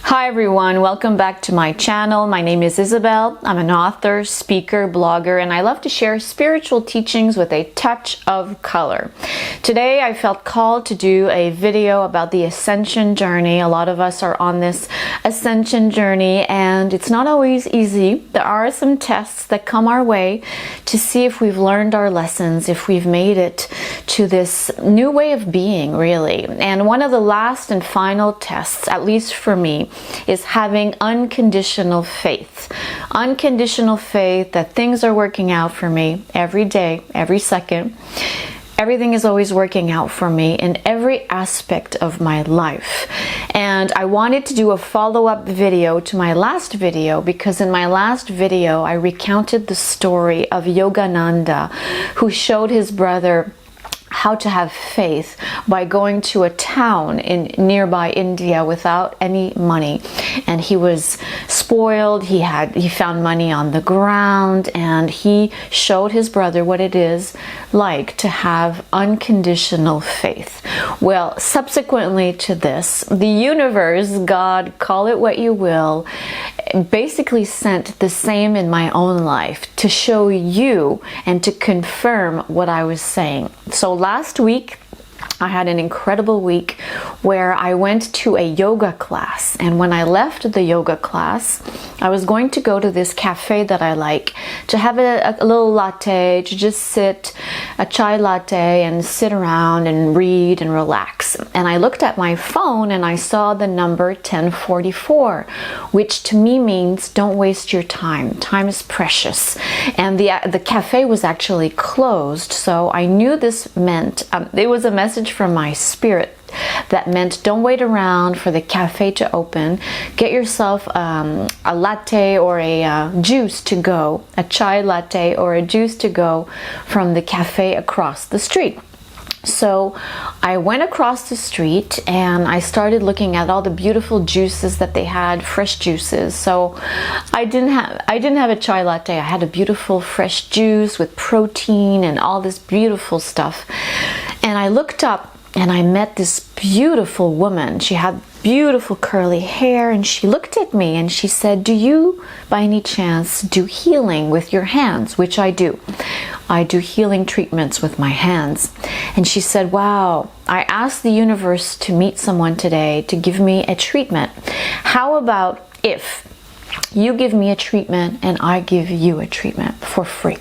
Hi everyone, welcome back to my channel. My name is Isabel. I'm an author, speaker, blogger, and I love to share spiritual teachings with a touch of color. Today I felt called to do a video about the Ascension journey. A lot of us are on this Ascension journey and it's not always easy. There are some tests that come our way to see if we've learned our lessons, if we've made it to this new way of being, really. And one of the last and final tests, at least for me, is having unconditional faith. Unconditional faith that things are working out for me every day, every second. Everything is always working out for me in every aspect of my life. And I wanted to do a follow-up video to my last video because in my last video I recounted the story of Yogananda, who showed his brother how to have faith by going to a town in nearby India without any money. And he was spoiled. He found money on the ground, and he showed his brother what it is like to have unconditional faith. Well, subsequently to this, the universe, God, call it what you will, basically sent the same in my own life to show you and to confirm what I was saying. So last week, I had an incredible week where I went to a yoga class, and when I left the yoga class, I was going to go to this cafe that I like to have a little latte, to just sit, a chai latte, and sit around and read and relax. And I looked at my phone and I saw the number 1044, which to me means don't waste your time. Time is precious. And the cafe was actually closed, so I knew this meant, it was a message from my spirit that meant don't wait around for the cafe to open. Get yourself a latte or a juice to go, a chai latte or a juice to go from the cafe across the street. So I went across the street and I started looking at all the beautiful juices that they had, fresh juices. So I didn't have a chai latte. I had a beautiful fresh juice with protein and all this beautiful stuff. And I looked up and I met this beautiful woman. She had beautiful curly hair, and she looked at me and she said, "Do you by any chance do healing with your hands?" Which I do. I do healing treatments with my hands. And she said, "Wow, I asked the universe to meet someone today to give me a treatment. How about if you give me a treatment and I give you a treatment for free?"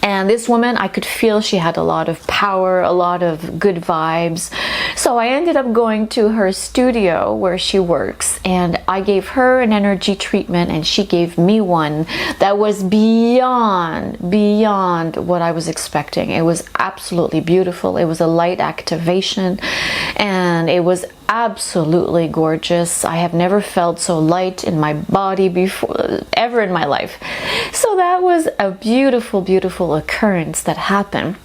And this woman, I could feel she had a lot of power, a lot of good vibes. So I ended up going to her studio where she works, and I gave her an energy treatment and she gave me one that was beyond what I was expecting. It was absolutely beautiful. It was a light activation and it was absolutely gorgeous. I have never felt so light in my body before, ever in my life. So that was a beautiful, beautiful occurrence that happened.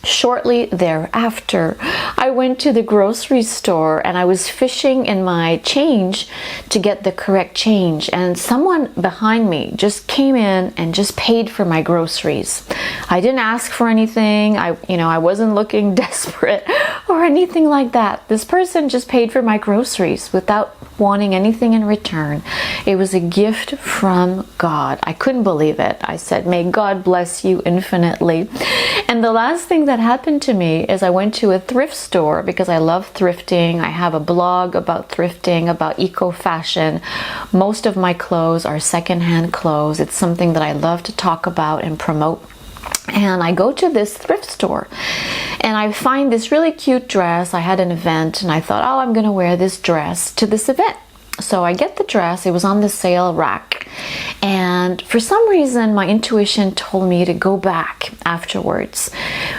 Shortly thereafter, I went to the grocery store and I was fishing in my change to get the correct change, and someone behind me just came in and just paid for my groceries. I didn't ask for anything. I wasn't looking desperate or anything like that. This person just paid for my groceries without wanting anything in return. It was a gift from God. I couldn't believe it. I said, "May God bless you infinitely." And the last thing that happened to me is I went to a thrift store because I love thrifting. I have a blog about thrifting, about eco-fashion. Most of my clothes are secondhand clothes. It's something that I love to talk about and promote. And I go to this thrift store and I find this really cute dress. I had an event and I thought, oh, I'm going to wear this dress to this event. So I get the dress. It was on the sale rack. And for some reason, my intuition told me to go back afterwards.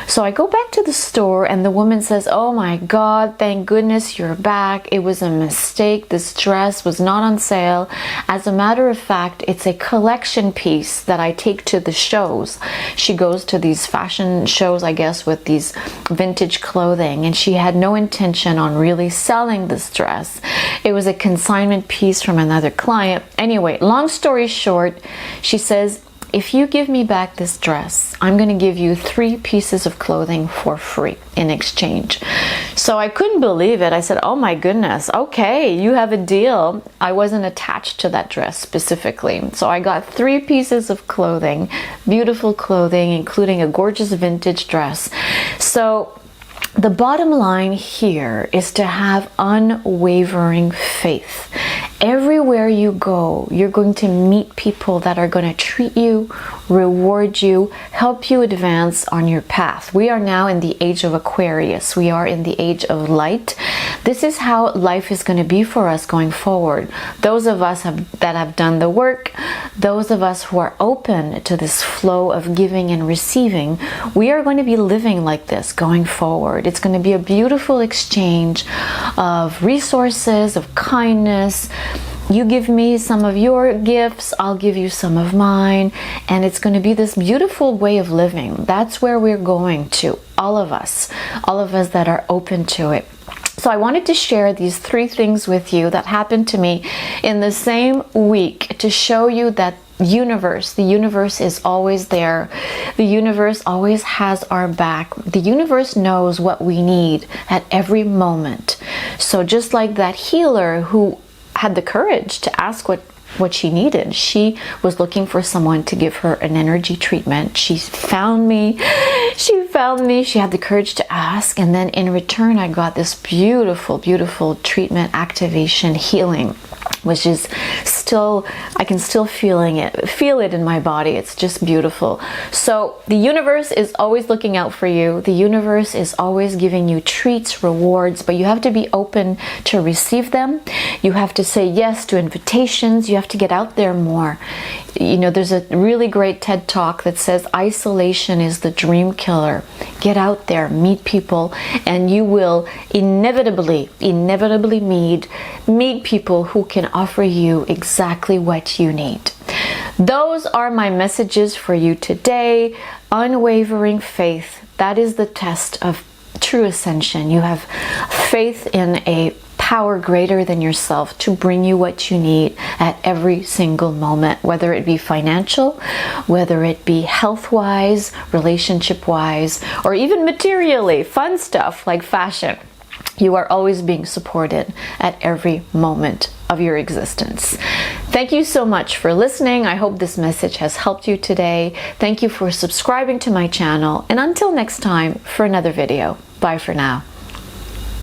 So I go back to the store and the woman says, "Oh my God, thank goodness you're back. It was a mistake. This dress was not on sale. As a matter of fact, it's a collection piece that I take to the shows." She goes to these fashion shows, I guess, with these vintage clothing, and she had no intention on really selling this dress. It was a consignment piece from another client. Anyway, long story short, she says, if you give me back this dress, I'm going to give you 3 pieces of clothing for free in exchange. So I couldn't believe it. I said, oh my goodness, okay, you have a deal. I wasn't attached to that dress specifically. So I got 3 pieces of clothing, beautiful clothing, including a gorgeous vintage dress. So the bottom line here is to have unwavering faith. Everywhere you go, you're going to meet people that are going to treat you, reward you, help you advance on your path. We are now in the age of Aquarius. We are in the age of light. This is how life is going to be for us going forward. Those of us that have done the work, those of us who are open to this flow of giving and receiving, we are going to be living like this going forward. It's going to be a beautiful exchange of resources, of kindness. You give me some of your gifts, I'll give you some of mine, and it's going to be this beautiful way of living. That's where we're going to, all of us that are open to it. So I wanted to share these 3 things with you that happened to me in the same week to show you that the universe is always there. The universe always has our back. The universe knows what we need at every moment. So just like that healer who had the courage to ask what she needed. She was looking for someone to give her an energy treatment. She found me. She had the courage to ask, and then in return I got this beautiful, beautiful treatment, activation, healing, which is still, I can still feel it in my body. It's just beautiful. So the universe is always looking out for you. The universe is always giving you treats, rewards, but you have to be open to receive them. You have to say yes to invitations. You have to get out there more. You know, there's a really great TED Talk that says isolation is the dream killer. Get out there, meet people, and you will inevitably meet people who can offer you exactly what you need. Those are my messages for you today. Unwavering faith, that is the test of true ascension. You have faith in a power greater than yourself to bring you what you need at every single moment, whether it be financial, whether it be health-wise, relationship-wise, or even materially, fun stuff like fashion. You are always being supported at every moment of your existence. Thank you so much for listening. I hope this message has helped you today. Thank you for subscribing to my channel, and until next time for another video. Bye for now.